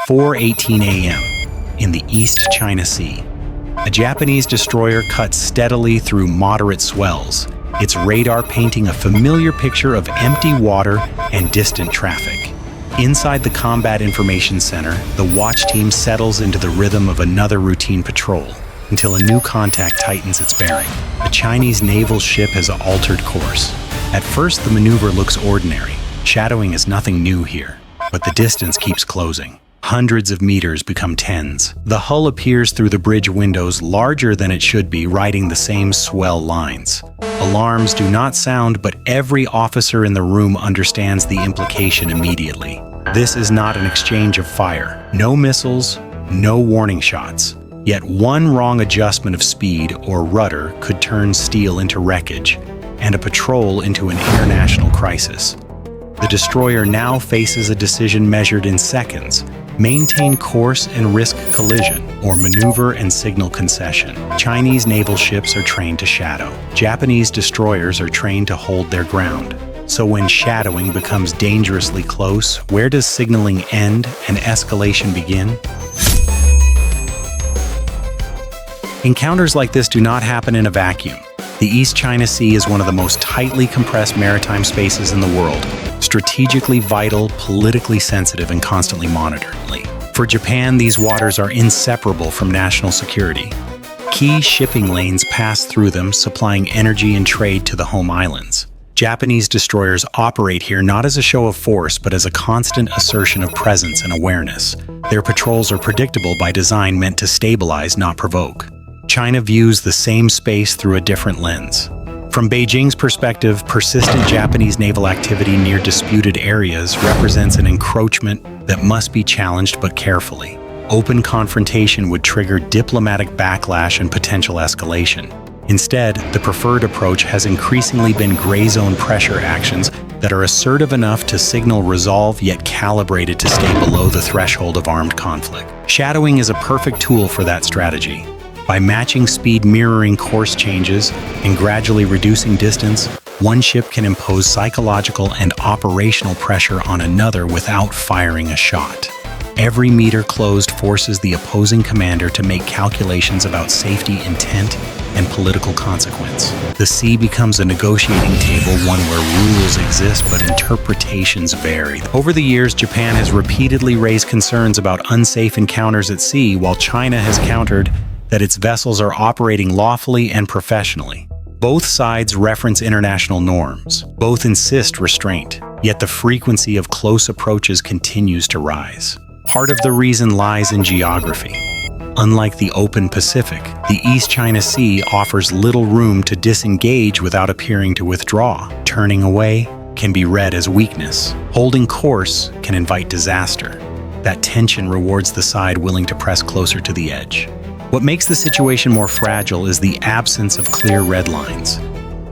4:18 a.m. in the East China Sea. A Japanese destroyer cuts steadily through moderate swells, its radar painting a familiar picture of empty water and distant traffic. Inside the Combat Information Center, the watch team settles into the rhythm of another routine patrol until a new contact tightens its bearing. A Chinese naval ship has altered course. At first, the maneuver looks ordinary. Shadowing is nothing new here, but the distance keeps closing. Hundreds of meters become tens. The hull appears through the bridge windows larger than it should be, riding the same swell lines. Alarms do not sound, but every officer in the room understands the implication immediately. This is not an exchange of fire. No missiles, no warning shots. Yet one wrong adjustment of speed or rudder could turn steel into wreckage and a patrol into an international crisis. The destroyer now faces a decision measured in seconds: maintain course and risk collision, or maneuver and signal concession. Chinese naval ships are trained to shadow. Japanese destroyers are trained to hold their ground. So when shadowing becomes dangerously close, where does signaling end and escalation begin? Encounters like this do not happen in a vacuum. The East China Sea is one of the most tightly compressed maritime spaces in the world, strategically vital, politically sensitive, and constantly monitored. For Japan, these waters are inseparable from national security. Key shipping lanes pass through them, supplying energy and trade to the home islands. Japanese destroyers operate here not as a show of force, but as a constant assertion of presence and awareness. Their patrols are predictable by design, meant to stabilize, not provoke. China views the same space through a different lens. From Beijing's perspective, persistent Japanese naval activity near disputed areas represents an encroachment that must be challenged, but carefully. Open confrontation would trigger diplomatic backlash and potential escalation. Instead, the preferred approach has increasingly been gray zone pressure actions that are assertive enough to signal resolve, yet calibrated to stay below the threshold of armed conflict. Shadowing is a perfect tool for that strategy. By matching speed, mirroring course changes, and gradually reducing distance, one ship can impose psychological and operational pressure on another without firing a shot. Every meter closed forces the opposing commander to make calculations about safety, intent, and political consequence. The sea becomes a negotiating table, one where rules exist but interpretations vary. Over the years, Japan has repeatedly raised concerns about unsafe encounters at sea, while China has countered that its vessels are operating lawfully and professionally. Both sides reference international norms. Both insist restraint, yet the frequency of close approaches continues to rise. Part of the reason lies in geography. Unlike the open Pacific, the East China Sea offers little room to disengage without appearing to withdraw. Turning away can be read as weakness. Holding course can invite disaster. That tension rewards the side willing to press closer to the edge. What makes the situation more fragile is the absence of clear red lines.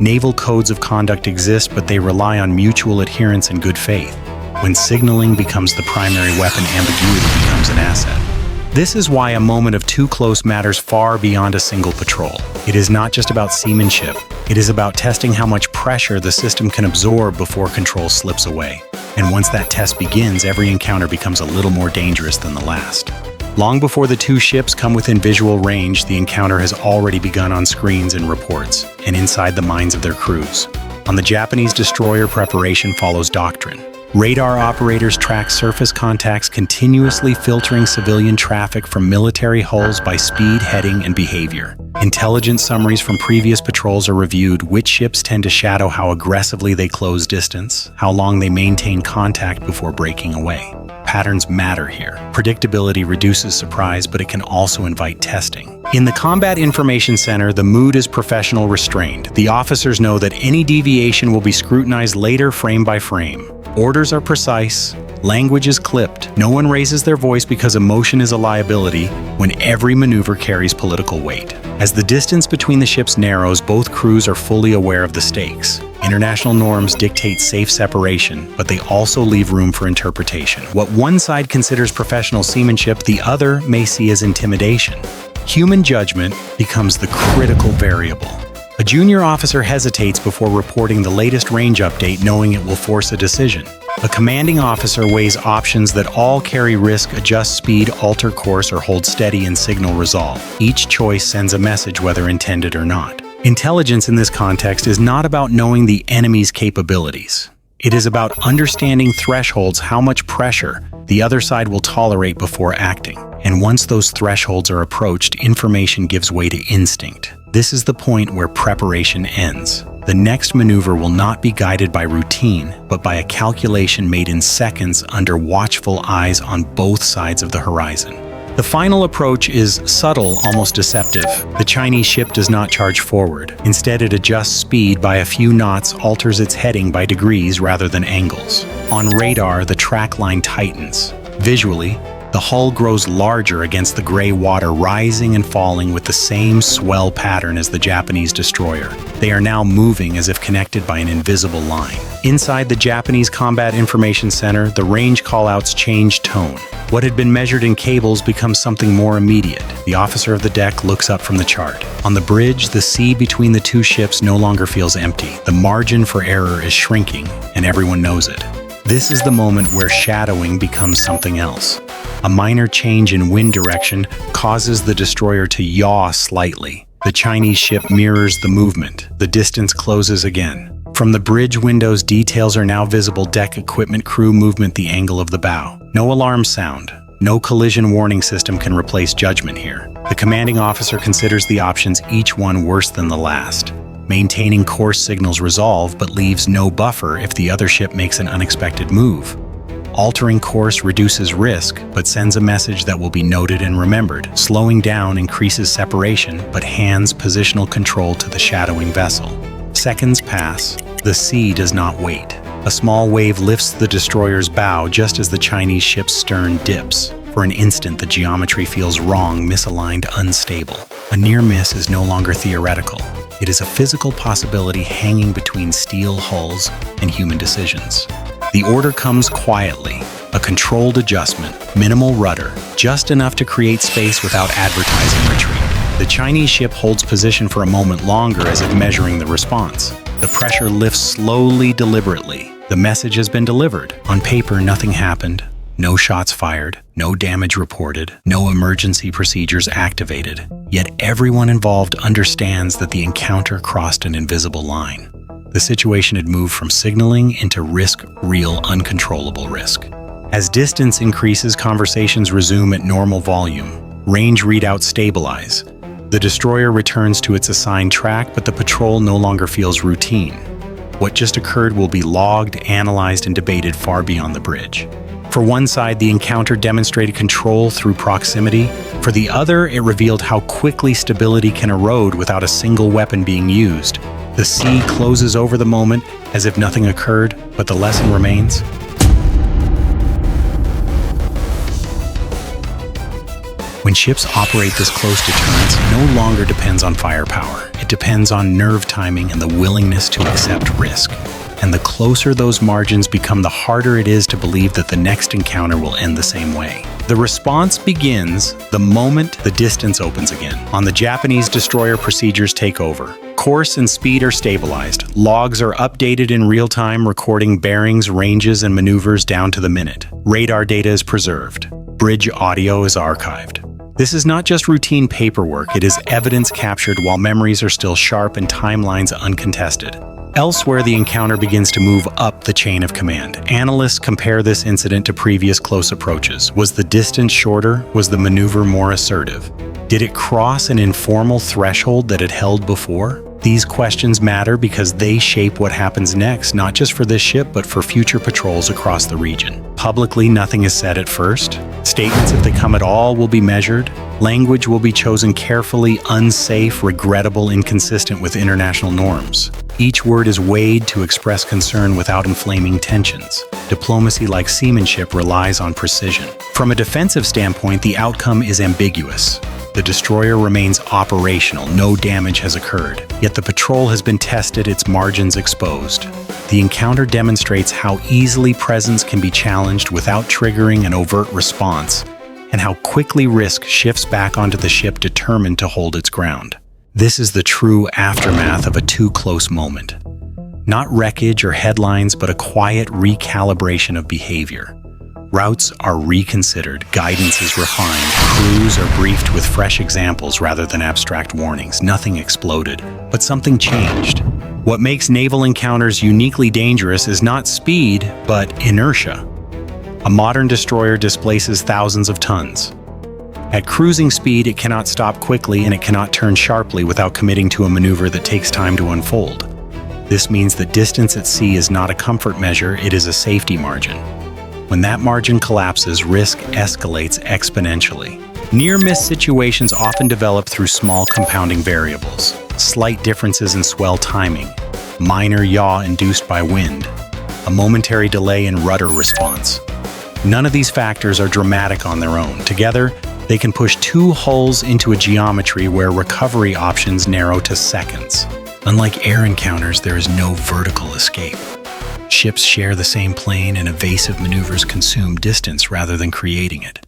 Naval codes of conduct exist, but they rely on mutual adherence and good faith. When signaling becomes the primary weapon, ambiguity becomes an asset. This is why a moment of too close matters far beyond a single patrol. It is not just about seamanship. It is about testing how much pressure the system can absorb before control slips away. And once that test begins, every encounter becomes a little more dangerous than the last. Long before the two ships come within visual range, the encounter has already begun on screens and reports, and inside the minds of their crews. On the Japanese destroyer, preparation follows doctrine. Radar operators track surface contacts, continuously filtering civilian traffic from military hulls by speed, heading, and behavior. Intelligence summaries from previous patrols are reviewed. Which ships tend to shadow, how aggressively they close distance, how long they maintain contact before breaking away. Patterns matter here. Predictability reduces surprise, but it can also invite testing. In the Combat Information Center, the mood is professional, restrained. The officers know that any deviation will be scrutinized later, frame by frame. Orders are precise, language is clipped. No one raises their voice because emotion is a liability when every maneuver carries political weight. As the distance between the ships narrows, both crews are fully aware of the stakes. International norms dictate safe separation, but they also leave room for interpretation. What one side considers professional seamanship, the other may see as intimidation. Human judgment becomes the critical variable. A junior officer hesitates before reporting the latest range update, knowing it will force a decision. A commanding officer weighs options that all carry risk, adjust speed, alter course, or hold steady and signal resolve. Each choice sends a message whether intended or not. Intelligence in this context is not about knowing the enemy's capabilities. It is about understanding thresholds, how much pressure the other side will tolerate before acting. And once those thresholds are approached, information gives way to instinct. This is the point where preparation ends. The next maneuver will not be guided by routine, but by a calculation made in seconds under watchful eyes on both sides of the horizon. The final approach is subtle, almost deceptive. The Chinese ship does not charge forward. Instead, it adjusts speed by a few knots, alters its heading by degrees rather than angles. On radar, the track line tightens. Visually, the hull grows larger against the gray water, rising and falling with the same swell pattern as the Japanese destroyer. They are now moving as if connected by an invisible line. Inside the Japanese Combat Information Center, the range callouts change tone. What had been measured in cables becomes something more immediate. The officer of the deck looks up from the chart. On the bridge, the sea between the two ships no longer feels empty. The margin for error is shrinking, and everyone knows it. This is the moment where shadowing becomes something else. A minor change in wind direction causes the destroyer to yaw slightly. The Chinese ship mirrors the movement. The distance closes again. From the bridge windows, details are now visible: deck, equipment, crew movement, the angle of the bow. No alarm sound. No collision warning system can replace judgment here. The commanding officer considers the options, each one worse than the last. Maintaining course signals resolve, but leaves no buffer if the other ship makes an unexpected move. Altering course reduces risk, but sends a message that will be noted and remembered. Slowing down increases separation, but hands positional control to the shadowing vessel. Seconds pass. The sea does not wait. A small wave lifts the destroyer's bow just as the Chinese ship's stern dips. For an instant, the geometry feels wrong, misaligned, unstable. A near miss is no longer theoretical. It is a physical possibility hanging between steel hulls and human decisions. The order comes quietly, a controlled adjustment, minimal rudder, just enough to create space without advertising retreat. The Chinese ship holds position for a moment longer as if measuring the response. The pressure lifts slowly, deliberately. The message has been delivered. On paper, nothing happened. No shots fired, no damage reported, no emergency procedures activated. Yet everyone involved understands that the encounter crossed an invisible line. The situation had moved from signaling into risk, real, uncontrollable risk. As distance increases, conversations resume at normal volume. Range readouts stabilize. The destroyer returns to its assigned track, but the patrol no longer feels routine. What just occurred will be logged, analyzed, and debated far beyond the bridge. For one side, the encounter demonstrated control through proximity. For the other, it revealed how quickly stability can erode without a single weapon being used. The sea closes over the moment as if nothing occurred, but the lesson remains. When ships operate this close, deterrence no longer depends on firepower. It depends on nerve timing and the willingness to accept risk. And the closer those margins become, the harder it is to believe that the next encounter will end the same way. The response begins the moment the distance opens again. On the Japanese destroyer, procedures take over. Course and speed are stabilized. Logs are updated in real time, recording bearings, ranges, and maneuvers down to the minute. Radar data is preserved. Bridge audio is archived. This is not just routine paperwork, it is evidence captured while memories are still sharp and timelines uncontested. Elsewhere, the encounter begins to move up the chain of command. Analysts compare this incident to previous close approaches. Was the distance shorter? Was the maneuver more assertive? Did it cross an informal threshold that it held before? These questions matter because they shape what happens next, not just for this ship, but for future patrols across the region. Publicly, nothing is said at first. Statements, if they come at all, will be measured. Language will be chosen carefully, unsafe, regrettable, inconsistent with international norms. Each word is weighed to express concern without inflaming tensions. Diplomacy, like seamanship, relies on precision. From a defensive standpoint, the outcome is ambiguous. The destroyer remains operational, no damage has occurred. Yet the patrol has been tested, its margins exposed. The encounter demonstrates how easily presence can be challenged without triggering an overt response, and how quickly risk shifts back onto the ship determined to hold its ground. This is the true aftermath of a too close moment. Not wreckage or headlines, but a quiet recalibration of behavior. Routes are reconsidered, guidance is refined, crews are briefed with fresh examples rather than abstract warnings. Nothing exploded, but something changed. What makes naval encounters uniquely dangerous is not speed, but inertia. A modern destroyer displaces thousands of tons. At cruising speed, it cannot stop quickly and it cannot turn sharply without committing to a maneuver that takes time to unfold. This means that distance at sea is not a comfort measure, it is a safety margin. When that margin collapses, risk escalates exponentially. Near-miss situations often develop through small compounding variables, slight differences in swell timing, minor yaw induced by wind, a momentary delay in rudder response. None of these factors are dramatic on their own. Together, they can push two hulls into a geometry where recovery options narrow to seconds. Unlike air encounters, there is no vertical escape. Ships share the same plane and evasive maneuvers consume distance rather than creating it.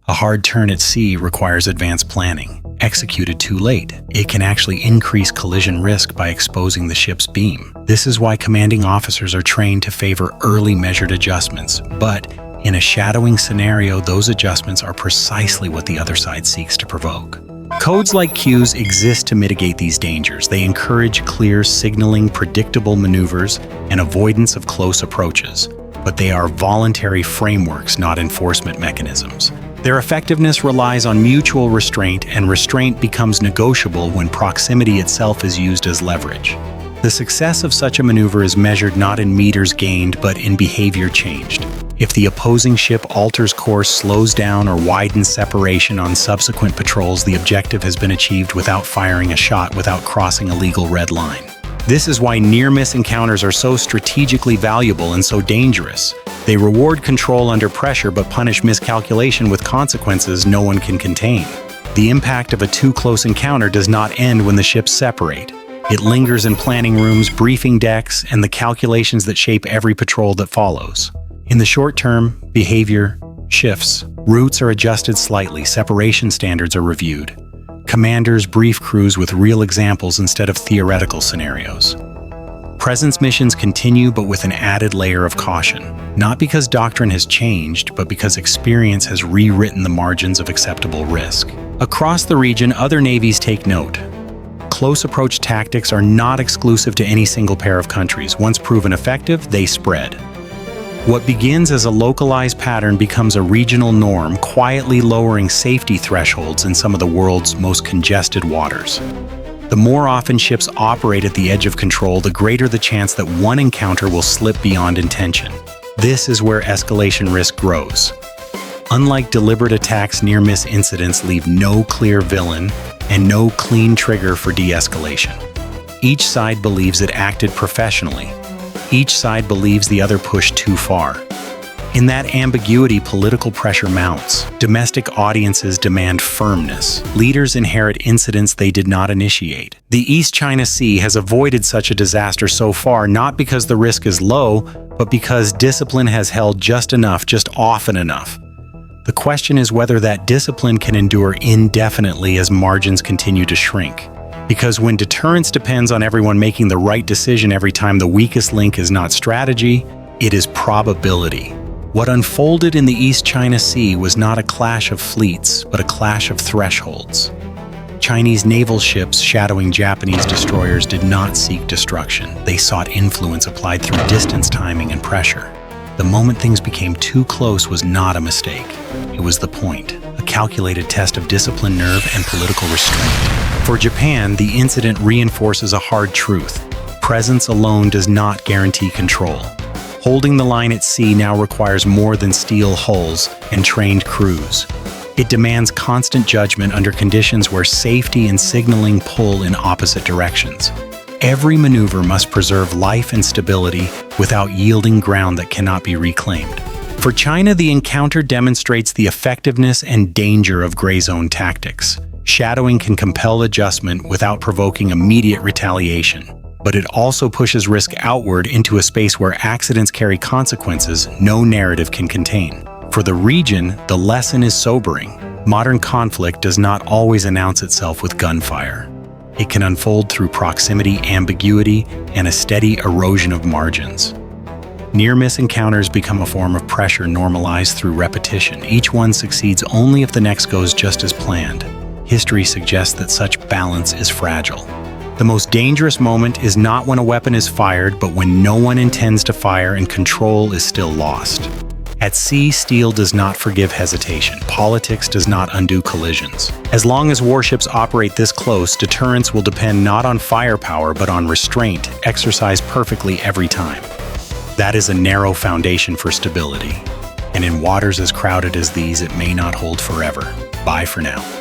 A hard turn at sea requires advanced planning. Executed too late, it can actually increase collision risk by exposing the ship's beam. This is why commanding officers are trained to favor early measured adjustments, but in a shadowing scenario, those adjustments are precisely what the other side seeks to provoke. Codes like cues exist to mitigate these dangers. They encourage clear signaling, predictable maneuvers, and avoidance of close approaches. But they are voluntary frameworks, not enforcement mechanisms. Their effectiveness relies on mutual restraint, and restraint becomes negotiable when proximity itself is used as leverage. The success of such a maneuver is measured not in meters gained, but in behavior changed. If the opposing ship alters course, slows down, or widens separation on subsequent patrols, the objective has been achieved without firing a shot, without crossing a legal red line. This is why near-miss encounters are so strategically valuable and so dangerous. They reward control under pressure but punish miscalculation with consequences no one can contain. The impact of a too-close encounter does not end when the ships separate. It lingers in planning rooms, briefing decks, and the calculations that shape every patrol that follows. In the short term, behavior shifts. Routes are adjusted slightly, separation standards are reviewed. Commanders brief crews with real examples instead of theoretical scenarios. Presence missions continue, but with an added layer of caution. Not because doctrine has changed, but because experience has rewritten the margins of acceptable risk. Across the region, other navies take note. Close approach tactics are not exclusive to any single pair of countries. Once proven effective, they spread. What begins as a localized pattern becomes a regional norm, quietly lowering safety thresholds in some of the world's most congested waters. The more often ships operate at the edge of control, the greater the chance that one encounter will slip beyond intention. This is where escalation risk grows. Unlike deliberate attacks, near-miss incidents leave no clear villain and no clean trigger for de-escalation. Each side believes it acted professionally. Each side believes the other pushed too far. In that ambiguity, political pressure mounts. Domestic audiences demand firmness. Leaders inherit incidents they did not initiate. The East China Sea has avoided such a disaster so far, not because the risk is low, but because discipline has held just enough, just often enough. The question is whether that discipline can endure indefinitely as margins continue to shrink. Because when deterrence depends on everyone making the right decision every time, the weakest link is not strategy, it is probability. What unfolded in the East China Sea was not a clash of fleets, but a clash of thresholds. Chinese naval ships shadowing Japanese destroyers did not seek destruction. They sought influence applied through distance, timing, and pressure. The moment things became too close was not a mistake. It was the point, a calculated test of discipline, nerve, and political restraint. For Japan, the incident reinforces a hard truth. Presence alone does not guarantee control. Holding the line at sea now requires more than steel hulls and trained crews. It demands constant judgment under conditions where safety and signaling pull in opposite directions. Every maneuver must preserve life and stability without yielding ground that cannot be reclaimed. For China, the encounter demonstrates the effectiveness and danger of gray zone tactics. Shadowing can compel adjustment without provoking immediate retaliation, but it also pushes risk outward into a space where accidents carry consequences no narrative can contain. For the region, the lesson is sobering. Modern conflict does not always announce itself with gunfire. It can unfold through proximity ambiguity and a steady erosion of margins. Near-miss encounters become a form of pressure normalized through repetition. Each one succeeds only if the next goes just as planned. History suggests that such balance is fragile. The most dangerous moment is not when a weapon is fired, but when no one intends to fire and control is still lost. At sea, steel does not forgive hesitation. Politics does not undo collisions. As long as warships operate this close, deterrence will depend not on firepower, but on restraint, exercised perfectly every time. That is a narrow foundation for stability. And in waters as crowded as these, it may not hold forever. Bye for now.